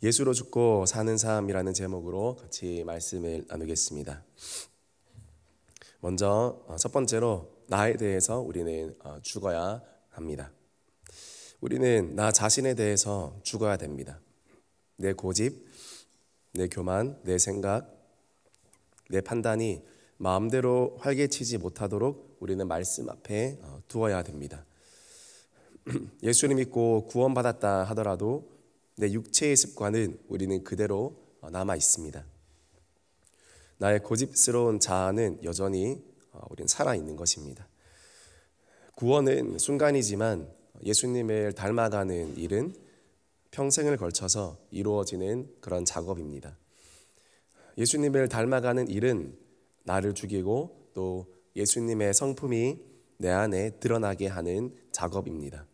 예수로 죽고 사는 삶이라는 제목으로 같이 말씀을 나누겠습니다. 먼저 첫 번째로 나에 대해서 우리는 죽어야 합니다. 우리는 나 자신에 대해서 죽어야 됩니다. 내 고집, 내 교만, 내 생각, 내 판단이 마음대로 활개치지 못하도록 우리는 말씀 앞에 두어야 됩니다. 예수를 믿고 구원받았다 하더라도 내 육체의 습관은 우리는 그대로 남아 있습니다. 나의 고집스러운 자아는 여전히 우리는 살아있는 것입니다. 구원은 순간이지만 예수님을 닮아가는 일은 평생을 걸쳐서 이루어지는 그런 작업입니다. 예수님을 닮아가는 일은 나를 죽이고 또 예수님의 성품이 내 안에 드러나게 하는 작업입니다.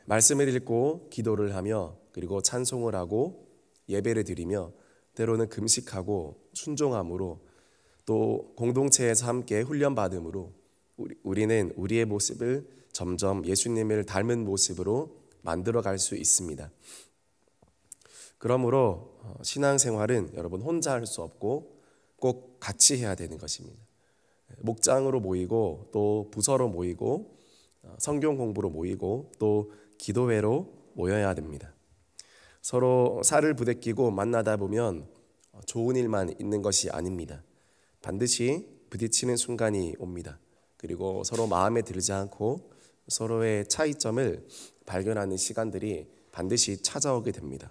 말씀을 읽고 기도를 하며 그리고 찬송을 하고 예배를 드리며 때로는 금식하고 순종함으로 또 공동체에서 함께 훈련받음으로 우리는 우리의 모습을 점점 예수님을 닮은 모습으로 만들어갈 수 있습니다. 그러므로 신앙생활은 여러분 혼자 할 수 없고 꼭 같이 해야 되는 것입니다. 목장으로 모이고 또 부서로 모이고 성경 공부로 모이고 또 기도회로 모여야 됩니다. 서로 살을 부대끼고 만나다 보면 좋은 일만 있는 것이 아닙니다. 반드시 부딪히는 순간이 옵니다. 그리고 서로 마음에 들지 않고 서로의 차이점을 발견하는 시간들이 반드시 찾아오게 됩니다.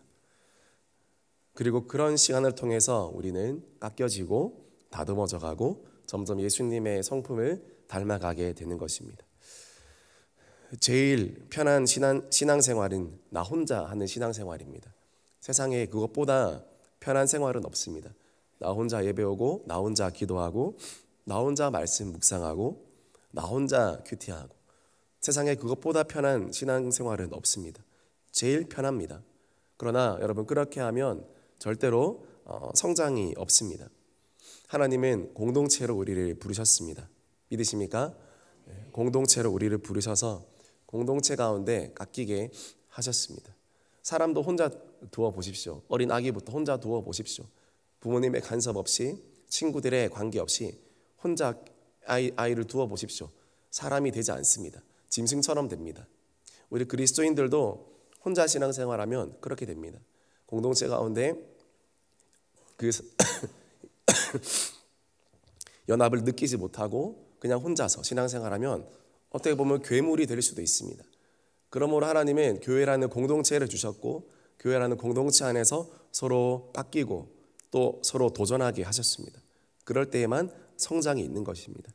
그리고 그런 시간을 통해서 우리는 깎여지고 다듬어져 가고 점점 예수님의 성품을 닮아가게 되는 것입니다. 제일 편한 신앙생활은 나 혼자 하는 신앙생활입니다. 세상에 그것보다 편한 생활은 없습니다. 나 혼자 예배오고 나 혼자 기도하고 나 혼자 말씀 묵상하고 나 혼자 큐티하고 세상에 그것보다 편한 신앙생활은 없습니다. 제일 편합니다. 그러나 여러분 그렇게 하면 절대로 성장이 없습니다. 하나님은 공동체로 우리를 부르셨습니다. 믿으십니까? 공동체로 우리를 부르셔서 공동체 가운데 깎이게 하셨습니다. 사람도 혼자 두어 보십시오. 어린 아기부터 혼자 두어 보십시오. 부모님의 간섭 없이 친구들의 관계 없이 혼자 아이를 두어 보십시오. 사람이 되지 않습니다. 짐승처럼 됩니다. 우리 그리스도인들도 혼자 신앙생활하면 그렇게 됩니다. 공동체 가운데 그 연합을 느끼지 못하고 그냥 혼자서 신앙생활하면 어떻게 보면 괴물이 될 수도 있습니다. 그러므로 하나님은 교회라는 공동체를 주셨고 교회라는 공동체 안에서 서로 깎이고 또 서로 도전하게 하셨습니다. 그럴 때에만 성장이 있는 것입니다.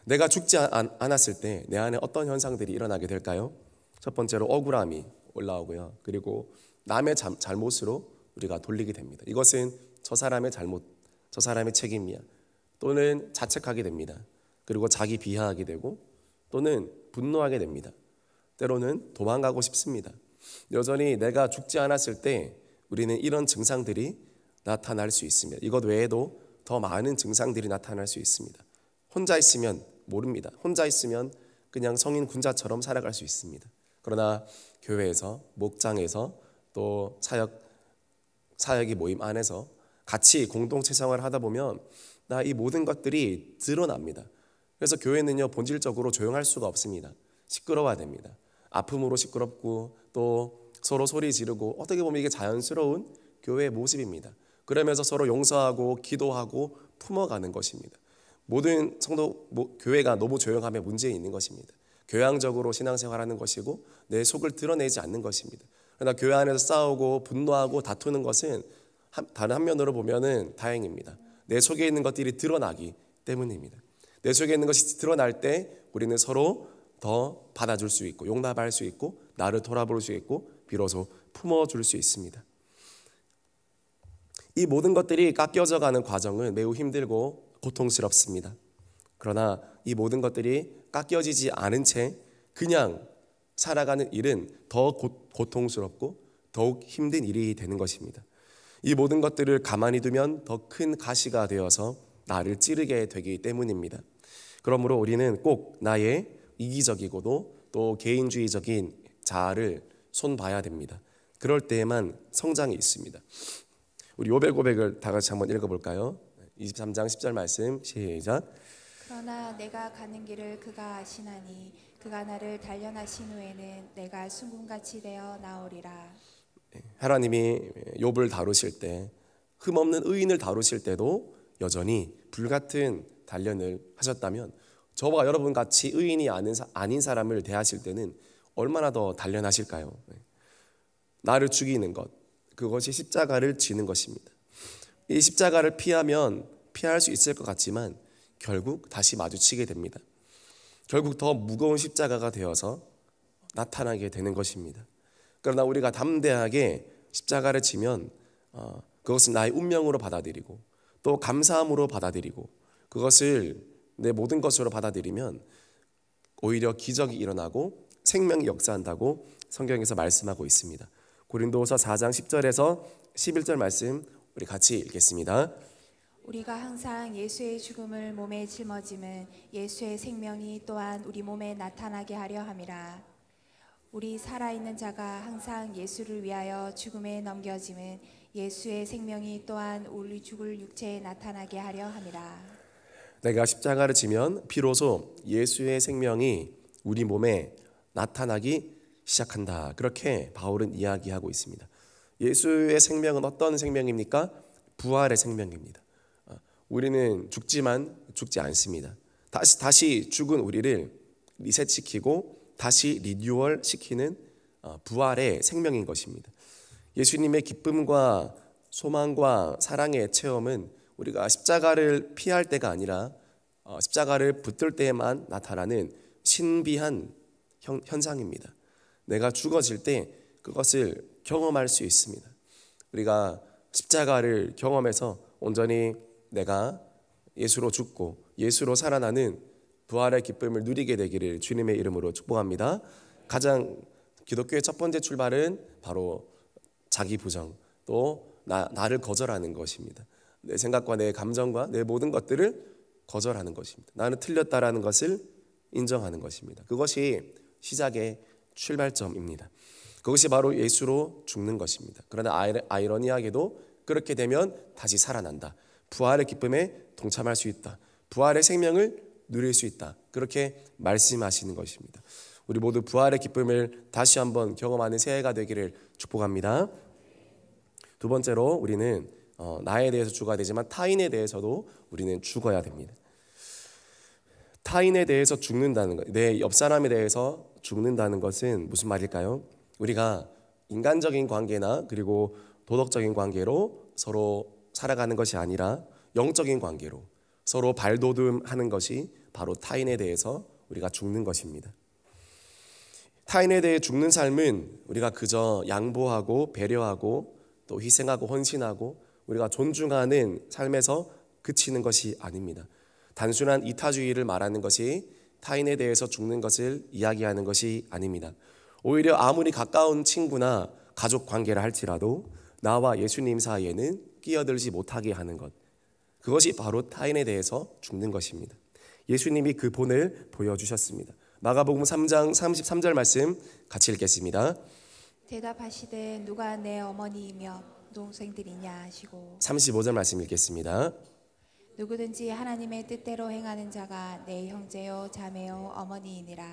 내가 죽지 않았을 때 내 안에 어떤 현상들이 일어나게 될까요? 첫 번째로 억울함이 올라오고요. 그리고 남의 잘못으로 우리가 돌리게 됩니다. 이것은 저 사람의 잘못, 저 사람의 책임이야. 또는 자책하게 됩니다. 그리고 자기 비하하게 되고 또는 분노하게 됩니다. 때로는 도망가고 싶습니다. 여전히 내가 죽지 않았을 때 우리는 이런 증상들이 나타날 수 있습니다. 이것 외에도 더 많은 증상들이 나타날 수 있습니다. 혼자 있으면 모릅니다. 혼자 있으면 그냥 성인 군자처럼 살아갈 수 있습니다. 그러나 교회에서, 목장에서 또 사역의 모임 안에서 같이 공동체 생활을 하다 보면 나 이 모든 것들이 드러납니다. 그래서 교회는요 본질적으로 조용할 수가 없습니다. 시끄러워야 됩니다. 아픔으로 시끄럽고 또 서로 소리 지르고 어떻게 보면 이게 자연스러운 교회의 모습입니다. 그러면서 서로 용서하고 기도하고 품어가는 것입니다. 모든 교회가 너무 조용하면 문제 있는 것입니다. 교양적으로 신앙생활하는 것이고 내 속을 드러내지 않는 것입니다. 그러나 교회 안에서 싸우고 분노하고 다투는 것은 다른 한면으로 보면은 다행입니다. 내 속에 있는 것들이 드러나기 때문입니다. 내 속에 있는 것이 드러날 때 우리는 서로 더 받아줄 수 있고 용납할 수 있고 나를 돌아볼 수 있고 비로소 품어줄 수 있습니다. 이 모든 것들이 깎여져 가는 과정은 매우 힘들고 고통스럽습니다. 그러나 이 모든 것들이 깎여지지 않은 채 그냥 살아가는 일은 더 고통스럽고 더욱 힘든 일이 되는 것입니다. 이 모든 것들을 가만히 두면 더 큰 가시가 되어서 나를 찌르게 되기 때문입니다. 그러므로 우리는 꼭 나의 이기적이고도 또 개인주의적인 자아를 손봐야 됩니다. 그럴 때에만 성장이 있습니다. 우리 요벨 고백을 다 같이 한번 읽어볼까요? 23장 10절 말씀 시작. 그러나 내가 가는 길을 그가 아시나니 그가 나를 단련하신 후에는 내가 순금같이 되어 나오리라. 하나님이 욥을 다루실 때, 흠없는 의인을 다루실 때도 여전히 불같은 단련을 하셨다면 저와 여러분 같이 의인이 아닌 사람을 대하실 때는 얼마나 더 단련하실까요? 나를 죽이는 것, 그것이 십자가를 지는 것입니다. 이 십자가를 피할 수 있을 것 같지만 결국 다시 마주치게 됩니다. 결국 더 무거운 십자가가 되어서 나타나게 되는 것입니다. 그러나 우리가 담대하게 십자가를 지면 그것은 나의 운명으로 받아들이고 또 감사함으로 받아들이고 그것을 내 모든 것으로 받아들이면 오히려 기적이 일어나고 생명이 역사한다고 성경에서 말씀하고 있습니다. 고린도후서 4장 10절에서 11절 말씀 우리 같이 읽겠습니다. 우리가 항상 예수의 죽음을 몸에 짊어짐은 예수의 생명이 또한 우리 몸에 나타나게 하려 함이라. 우리 살아있는 자가 항상 예수를 위하여 죽음에 넘겨짐은 예수의 생명이 또한 우리 죽을 육체에 나타나게 하려 함이라. 내가 십자가를 지면 비로소 예수의 생명이 우리 몸에 나타나기 시작한다. 그렇게 바울은 이야기하고 있습니다. 예수의 생명은 어떤 생명입니까? 부활의 생명입니다. 우리는 죽지만 죽지 않습니다. 다시 죽은 우리를 리셋시키고 다시 리뉴얼 시키는 부활의 생명인 것입니다. 예수님의 기쁨과 소망과 사랑의 체험은 우리가 십자가를 피할 때가 아니라 십자가를 붙들 때에만 나타나는 신비한 현상입니다. 내가 죽어질 때 그것을 경험할 수 있습니다. 우리가 십자가를 경험해서 온전히 내가 예수로 죽고 예수로 살아나는 부활의 기쁨을 누리게 되기를 주님의 이름으로 축복합니다. 가장 기독교의 첫 번째 출발은 바로 자기 부정, 또 나를 거절하는 것입니다. 내 생각과 내 감정과 내 모든 것들을 거절하는 것입니다. 나는 틀렸다라는 것을 인정하는 것입니다. 그것이 시작의 출발점입니다. 그것이 바로 예수로 죽는 것입니다. 그러나 아이러니하게도 그렇게 되면 다시 살아난다. 부활의 기쁨에 동참할 수 있다. 부활의 생명을 누릴 수 있다. 그렇게 말씀하시는 것입니다. 우리 모두 부활의 기쁨을 다시 한번 경험하는 새해가 되기를 축복합니다. 두 번째로 우리는 나에 대해서 죽어야 되지만 타인에 대해서도 우리는 죽어야 됩니다. 타인에 대해서 죽는다는 것, 내 옆 사람에 대해서 죽는다는 것은 무슨 말일까요? 우리가 인간적인 관계나 그리고 도덕적인 관계로 서로 살아가는 것이 아니라 영적인 관계로 서로 발돋움하는 것이 바로 타인에 대해서 우리가 죽는 것입니다. 타인에 대해 죽는 삶은 우리가 그저 양보하고 배려하고 또 희생하고 헌신하고 우리가 존중하는 삶에서 그치는 것이 아닙니다. 단순한 이타주의를 말하는 것이 타인에 대해서 죽는 것을 이야기하는 것이 아닙니다. 오히려 아무리 가까운 친구나 가족 관계를 할지라도 나와 예수님 사이에는 끼어들지 못하게 하는 것, 그것이 바로 타인에 대해서 죽는 것입니다. 예수님이 그 본을 보여주셨습니다. 마가복음 3장 33절 말씀 같이 읽겠습니다. 대답하시되 누가 내 어머니이며 동생들이냐 하시고 35절 말씀 읽겠습니다. 누구든지 하나님의 뜻대로 행하는 자가 내 형제요 자매요 어머니이니라.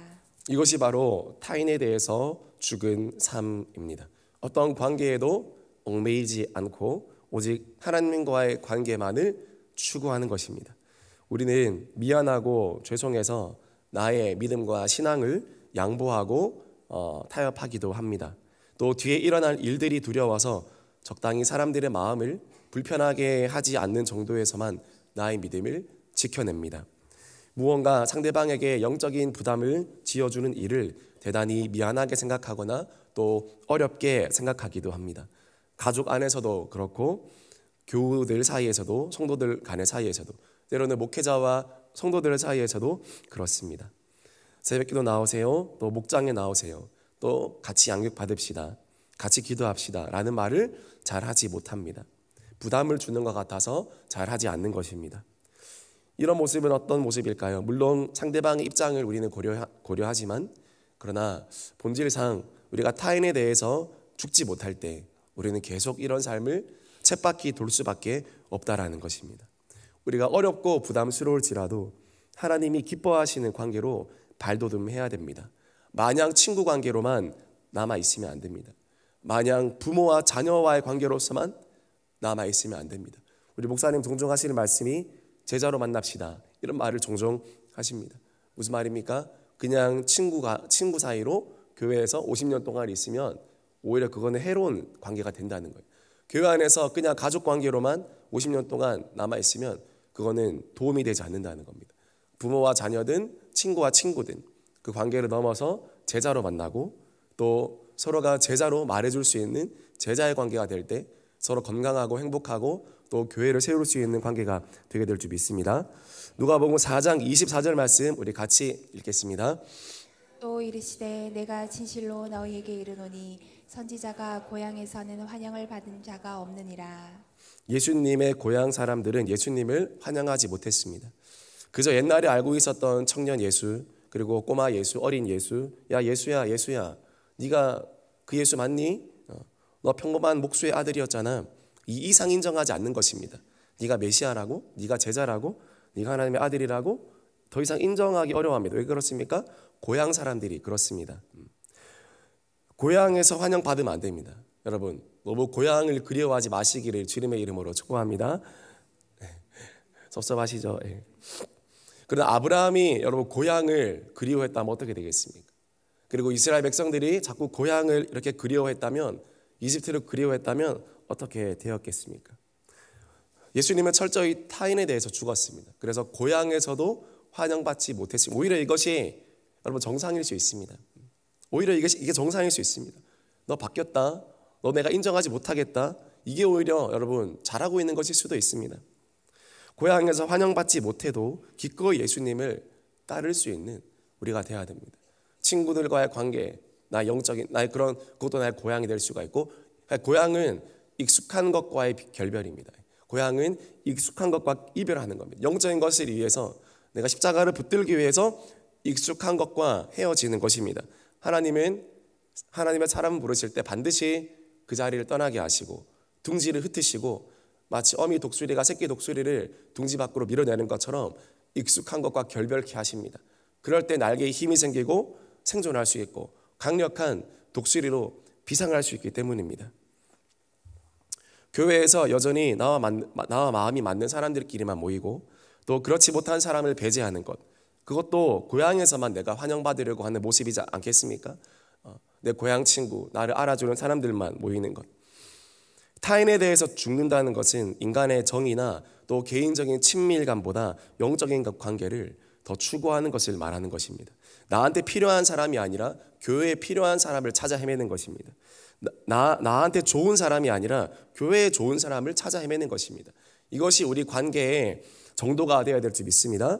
이것이 바로 타인에 대해서 죽은 삶입니다. 어떤 관계에도 얽매이지 않고 오직 하나님과의 관계만을 추구하는 것입니다. 우리는 미안하고 죄송해서 나의 믿음과 신앙을 양보하고 타협하기도 합니다. 또 뒤에 일어날 일들이 두려워서 적당히 사람들의 마음을 불편하게 하지 않는 정도에서만 나의 믿음을 지켜냅니다. 무언가 상대방에게 영적인 부담을 지어주는 일을 대단히 미안하게 생각하거나 또 어렵게 생각하기도 합니다. 가족 안에서도 그렇고 교우들 사이에서도 성도들 간의 사이에서도 때로는 목회자와 성도들 사이에서도 그렇습니다. 새벽기도 나오세요. 또 목장에 나오세요. 또 같이 양육 받읍시다. 같이 기도합시다. 라는 말을 잘 하지 못합니다. 부담을 주는 것 같아서 잘 하지 않는 것입니다. 이런 모습은 어떤 모습일까요? 물론 상대방의 입장을 우리는 고려하지만 그러나 본질상 우리가 타인에 대해서 죽지 못할 때 우리는 계속 이런 삶을 쳇바퀴 돌 수밖에 없다라는 것입니다. 우리가 어렵고 부담스러울지라도 하나님이 기뻐하시는 관계로 발돋움해야 됩니다. 마냥 친구 관계로만 남아있으면 안 됩니다. 마냥 부모와 자녀와의 관계로서만 남아있으면 안 됩니다. 우리 목사님 종종 하시는 말씀이 제자로 만납시다, 이런 말을 종종 하십니다. 무슨 말입니까? 그냥 친구 사이로 교회에서 50년 동안 있으면 오히려 그거는 해로운 관계가 된다는 거예요. 교회 안에서 그냥 가족 관계로만 50년 동안 남아있으면 그거는 도움이 되지 않는다는 겁니다. 부모와 자녀든 친구와 친구든 그 관계를 넘어서 제자로 만나고 또 서로가 제자로 말해줄 수 있는 제자의 관계가 될 때 서로 건강하고 행복하고 또 교회를 세울 수 있는 관계가 되게 될 줄 믿습니다. 누가복음 4장 24절 말씀 우리 같이 읽겠습니다. 또 이르시되 내가 진실로 너희에게 이르노니 선지자가 고향에서는 환영을 받은 자가 없느니라. 예수님의 고향 사람들은 예수님을 환영하지 못했습니다. 그저 옛날에 알고 있었던 청년 예수, 그리고 꼬마 예수, 어린 예수, 야 예수야 네가 그 예수 맞니? 너 평범한 목수의 아들이었잖아. 이 이상 인정하지 않는 것입니다. 네가 메시아라고? 네가 제자라고? 네가 하나님의 아들이라고? 더 이상 인정하기 어려워합니다. 왜 그렇습니까? 고향 사람들이 그렇습니다. 고향에서 환영받으면 안 됩니다. 여러분 너무 고향을 그리워하지 마시기를 주님의 이름으로 축복합니다. 섭섭하시죠? 그러나 아브라함이 여러분 고향을 그리워했다면 어떻게 되겠습니까? 그리고 이스라엘 백성들이 자꾸 고향을 이렇게 그리워했다면, 이집트를 그리워했다면 어떻게 되었겠습니까? 예수님은 철저히 타인에 대해서 죽었습니다. 그래서 고향에서도 환영받지 못했습니다. 오히려 이것이 여러분 정상일 수 있습니다. 오히려 이게 정상일 수 있습니다. 너 바뀌었다, 너 내가 인정하지 못하겠다, 이게 오히려 여러분 잘하고 있는 것일 수도 있습니다. 고향에서 환영받지 못해도 기꺼이 예수님을 따를 수 있는 우리가 돼야 됩니다. 친구들과의 관계, 나의 영적인 나의 그것도 나의 고향이 될 수가 있고, 고향은 익숙한 것과의 결별입니다. 고향은 익숙한 것과 이별하는 겁니다. 영적인 것을 위해서 내가 십자가를 붙들기 위해서 익숙한 것과 헤어지는 것입니다. 하나님의 사람을 부르실 때 반드시 그 자리를 떠나게 하시고 둥지를 흩으시고 마치 어미 독수리가 새끼 독수리를 둥지 밖으로 밀어내는 것처럼 익숙한 것과 결별케 하십니다. 그럴 때 날개에 힘이 생기고 생존할 수 있고 강력한 독수리로 비상할 수 있기 때문입니다. 교회에서 여전히 나와 마음이 맞는 사람들끼리만 모이고 또 그렇지 못한 사람을 배제하는 것, 그것도 고향에서만 내가 환영받으려고 하는 모습이지 않겠습니까? 내 고향 친구, 나를 알아주는 사람들만 모이는 것. 타인에 대해서 죽는다는 것은 인간의 정의나 또 개인적인 친밀감보다 영적인 관계를 더 추구하는 것을 말하는 것입니다. 나한테 필요한 사람이 아니라 교회에 필요한 사람을 찾아 헤매는 것입니다. 나한테 좋은 사람이 아니라 교회에 좋은 사람을 찾아 헤매는 것입니다. 이것이 우리 관계의 정도가 되어야 될 줄 믿습니다.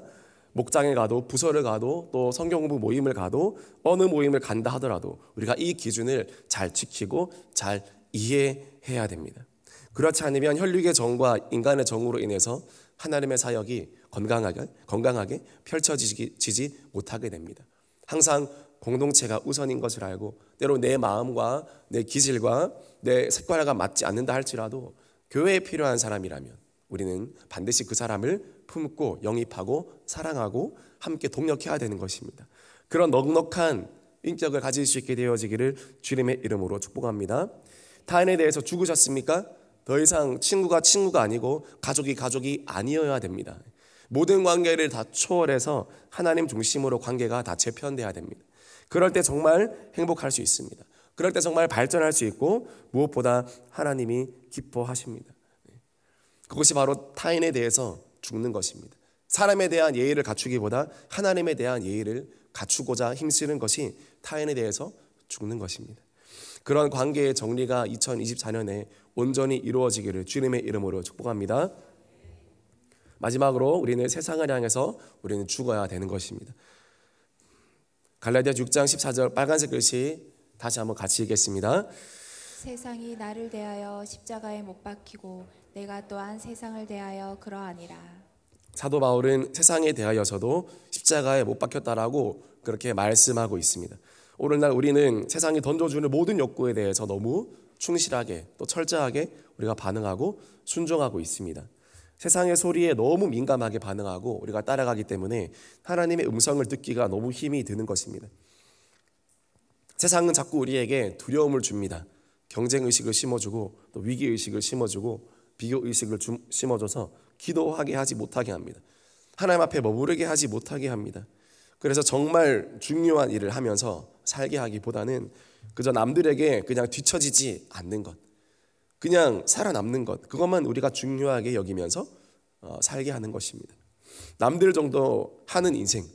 목장에 가도 부서를 가도 또 성경 공부 모임을 가도 어느 모임을 간다 하더라도 우리가 이 기준을 잘 지키고 잘 이해해야 됩니다. 그렇지 않으면 혈육의 정과 인간의 정으로 인해서 하나님의 사역이 건강하게 펼쳐지지 못하게 됩니다. 항상 공동체가 우선인 것을 알고 때로 내 마음과 내 기질과 내 색깔과 맞지 않는다 할지라도 교회에 필요한 사람이라면 우리는 반드시 그 사람을 품고 영입하고 사랑하고 함께 동력해야 되는 것입니다. 그런 넉넉한 인격을 가질 수 있게 되어지기를 주님의 이름으로 축복합니다. 타인에 대해서 죽으셨습니까? 더 이상 친구가 아니고 가족이 아니어야 됩니다. 모든 관계를 다 초월해서 하나님 중심으로 관계가 다 재편돼야 됩니다. 그럴 때 정말 행복할 수 있습니다. 그럴 때 정말 발전할 수 있고 무엇보다 하나님이 기뻐하십니다. 그것이 바로 타인에 대해서 죽는 것입니다. 사람에 대한 예의를 갖추기보다 하나님에 대한 예의를 갖추고자 힘쓰는 것이 타인에 대해서 죽는 것입니다. 그런 관계의 정리가 2024년에 온전히 이루어지기를 주님의 이름으로 축복합니다. 마지막으로 우리는 세상을 향해서 우리는 죽어야 되는 것입니다. 갈라디아 6장 14절 빨간색 글씨 다시 한번 같이 읽겠습니다. 세상이 나를 대하여 십자가에 못 박히고 내가 또한 세상을 대하여 그러하니라. 사도 바울은 세상에 대하여서도 십자가에 못 박혔다라고 그렇게 말씀하고 있습니다. 오늘날 우리는 세상이 던져주는 모든 욕구에 대해서 너무 충실하게 또 철저하게 우리가 반응하고 순종하고 있습니다. 세상의 소리에 너무 민감하게 반응하고 우리가 따라가기 때문에 하나님의 음성을 듣기가 너무 힘이 드는 것입니다. 세상은 자꾸 우리에게 두려움을 줍니다. 경쟁의식을 심어주고 또 위기의식을 심어주고 비교의식을 심어줘서 기도하게 하지 못하게 합니다. 하나님 앞에 머무르게 하지 못하게 합니다. 그래서 정말 중요한 일을 하면서 살게 하기보다는 그저 남들에게 그냥 뒤처지지 않는 것, 그냥 살아남는 것, 그것만 우리가 중요하게 여기면서 살게 하는 것입니다. 남들 정도 하는 인생,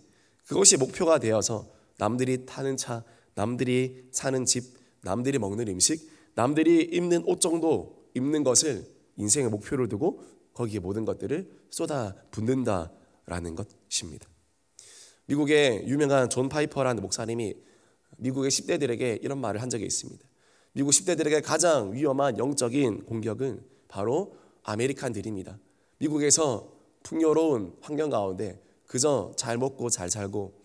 그것이 목표가 되어서 남들이 타는 차, 남들이 사는 집, 남들이 먹는 음식, 남들이 입는 옷 정도 입는 것을 인생의 목표로 두고 거기에 모든 것들을 쏟아 붓는다라는 것입니다. 미국의 유명한 존 파이퍼라는 목사님이 미국의 10대들에게 이런 말을 한 적이 있습니다. 미국 10대들에게 가장 위험한 영적인 공격은 바로 아메리칸들입니다. 미국에서 풍요로운 환경 가운데 그저 잘 먹고 잘 살고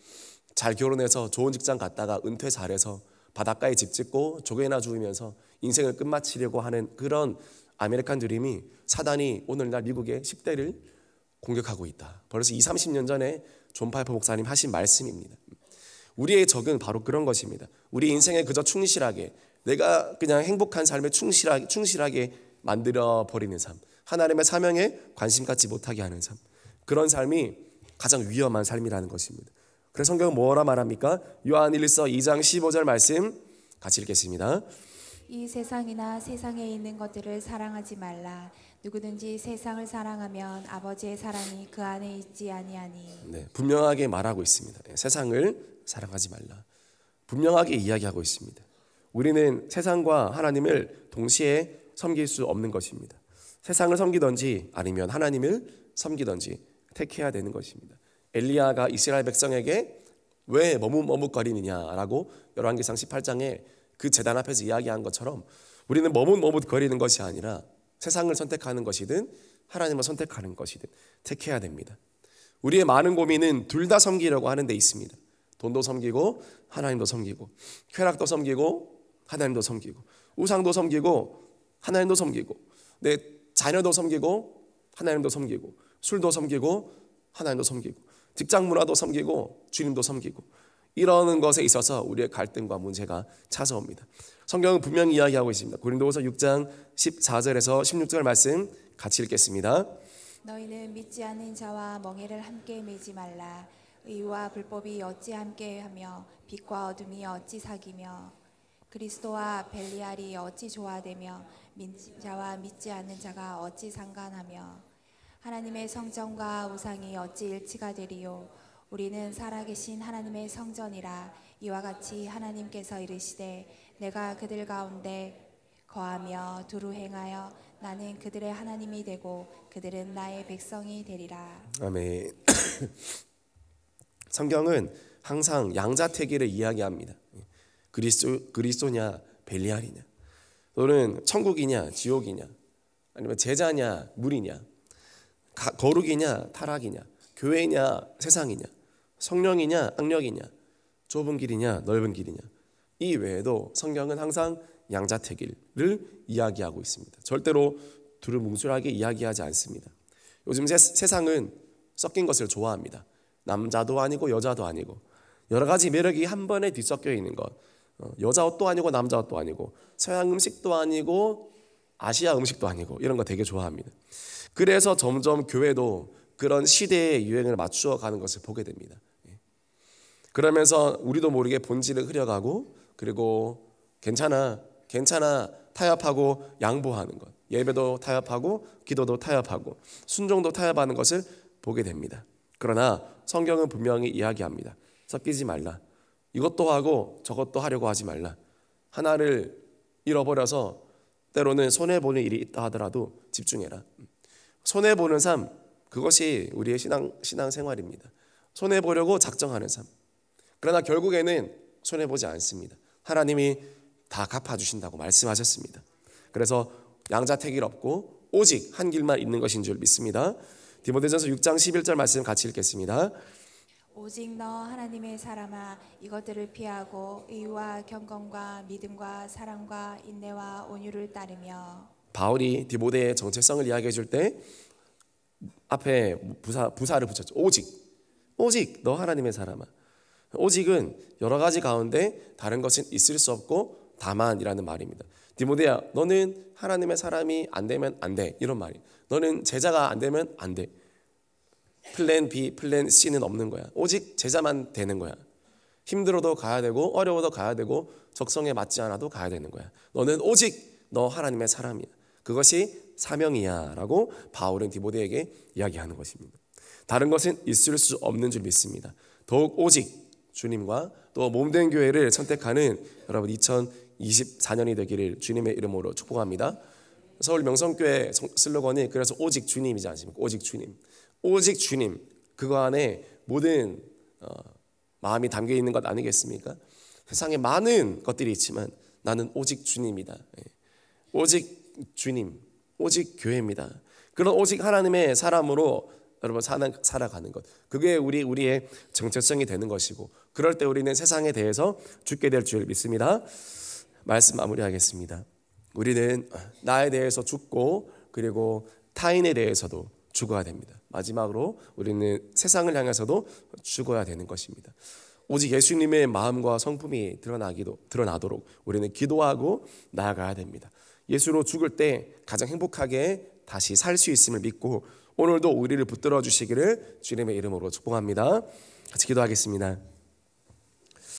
잘 결혼해서 좋은 직장 갔다가 은퇴 잘해서 바닷가에 집 짓고 조개나 주우면서 인생을 끝마치려고 하는 그런 아메리칸 드림이 사단이 오늘날 미국의 10대를 공격하고 있다. 벌써 20, 30년 전에 존 파이퍼 목사님 하신 말씀입니다. 우리의 적은 바로 그런 것입니다. 우리 인생에 그저 충실하게 내가 그냥 행복한 삶에 충실하게 만들어버리는 삶, 하나님의 사명에 관심 갖지 못하게 하는 삶, 그런 삶이 가장 위험한 삶이라는 것입니다. 그래서 성경은 뭐라 말합니까? 요한 1서 2장 15절 말씀 같이 읽겠습니다. 이 세상이나 세상에 있는 것들을 사랑하지 말라. 누구든지 세상을 사랑하면 아버지의 사랑이 그 안에 있지 아니하니. 네, 분명하게 말하고 있습니다. 세상을 사랑하지 말라. 분명하게 이야기하고 있습니다. 우리는 세상과 하나님을 동시에 섬길 수 없는 것입니다. 세상을 섬기든지 아니면 하나님을 섬기든지 택해야 되는 것입니다. 엘리야가 이스라엘 백성에게 왜 머뭇머뭇거리느냐라고 열왕기상 18장에 그 제단 앞에서 이야기한 것처럼 우리는 머뭇머뭇거리는 것이 아니라 세상을 선택하는 것이든 하나님을 선택하는 것이든 택해야 됩니다. 우리의 많은 고민은 둘 다 섬기려고 하는 데 있습니다. 돈도 섬기고 하나님도 섬기고, 쾌락도 섬기고 하나님도 섬기고, 우상도 섬기고 하나님도 섬기고, 내 자녀도 섬기고 하나님도 섬기고, 술도 섬기고 하나님도 섬기고, 직장 문화도 섬기고 주님도 섬기고, 이러는 것에 있어서 우리의 갈등과 문제가 찾아옵니다. 성경은 분명히 이야기하고 있습니다. 고린도후서 6장 14절에서 16절 말씀 같이 읽겠습니다. 너희는 믿지 않는 자와 멍에를 함께 매지 말라. 의와 불법이 어찌 함께하며 빛과 어둠이 어찌 사귀며 그리스도와 벨리알이 어찌 조화되며 믿는 자와 믿지 않는 자가 어찌 상관하며 하나님의 성전과 우상이 어찌 일치가 되리요. 우리는 살아계신 하나님의 성전이라. 이와 같이 하나님께서 이르시되 내가 그들 가운데 거하며 두루 행하여 나는 그들의 하나님이 되고 그들은 나의 백성이 되리라. 아멘. 성경은 항상 양자택일을 이야기합니다. 그리스도냐 벨리알이냐, 또는 천국이냐 지옥이냐, 아니면 제자냐 물이냐, 거룩이냐 타락이냐, 교회냐 세상이냐, 성령이냐 악령이냐, 좁은 길이냐 넓은 길이냐, 이 외에도 성경은 항상 양자택일을 이야기하고 있습니다. 절대로 두루뭉술하게 이야기하지 않습니다. 요즘 세상은 섞인 것을 좋아합니다. 남자도 아니고 여자도 아니고 여러 가지 매력이 한 번에 뒤섞여 있는 것, 여자 옷도 아니고 남자 옷도 아니고 서양 음식도 아니고 아시아 음식도 아니고 이런 거 되게 좋아합니다. 그래서 점점 교회도 그런 시대의 유행을 맞추어 가는 것을 보게 됩니다. 그러면서 우리도 모르게 본질을 흐려가고, 그리고 괜찮아 타협하고 양보하는 것, 예배도 타협하고 기도도 타협하고 순종도 타협하는 것을 보게 됩니다. 그러나 성경은 분명히 이야기합니다. 섞이지 말라. 이것도 하고 저것도 하려고 하지 말라. 하나를 잃어버려서 때로는 손해보는 일이 있다 하더라도 집중해라. 손해보는 삶, 그것이 우리의 신앙생활입니다. 손해보려고 작정하는 삶. 그러나 결국에는 손해보지 않습니다. 하나님이 다 갚아주신다고 말씀하셨습니다. 그래서 양자택일 없고 오직 한 길만 있는 것인 줄 믿습니다. 디모데전서 6장 11절 말씀 같이 읽겠습니다. 오직 너 하나님의 사람아 이것들을 피하고 의와 경건과 믿음과 사랑과 인내와 온유를 따르며. 바울이 디모데의 정체성을 이야기해 줄 때 앞에 부사를 붙였죠. 오직 너 하나님의 사람아. 오직은 여러 가지 가운데 다른 것은 있을 수 없고 다만이라는 말입니다. 디모데야, 너는 하나님의 사람이 안 되면 안 돼. 이런 말이. 너는 제자가 안 되면 안 돼. 플랜 B, 플랜 C는 없는 거야. 오직 제자만 되는 거야. 힘들어도 가야 되고 어려워도 가야 되고 적성에 맞지 않아도 가야 되는 거야. 너는 오직 너 하나님의 사람이야. 그것이 사명이야 라고 바울은 디모데에게 이야기하는 것입니다. 다른 것은 있을 수 없는 줄 믿습니다. 더욱 오직 주님과 또 몸된 교회를 선택하는 여러분 2024년이 되기를 주님의 이름으로 축복합니다. 서울 명성교회 슬로건이 그래서 오직 주님이지 않습니까? 오직 주님. 오직 주님. 그거 안에 모든 마음이 담겨 있는 것 아니겠습니까? 세상에 많은 것들이 있지만 나는 오직 주님이다. 오직 주님, 오직 교회입니다. 그런 오직 하나님의 사람으로 여러분 살아가는 것, 그게 우리의 정체성이 되는 것이고, 그럴 때 우리는 세상에 대해서 죽게 될 줄 믿습니다. 말씀 마무리하겠습니다. 우리는 나에 대해서 죽고 그리고 타인에 대해서도 죽어야 됩니다. 마지막으로 우리는 세상을 향해서도 죽어야 되는 것입니다. 오직 예수님의 마음과 성품이 드러나도록 우리는 기도하고 나아가야 됩니다. 예수로 죽을 때 가장 행복하게 다시 살 수 있음을 믿고 오늘도 우리를 붙들어 주시기를 주님의 이름으로 축복합니다. 같이 기도하겠습니다.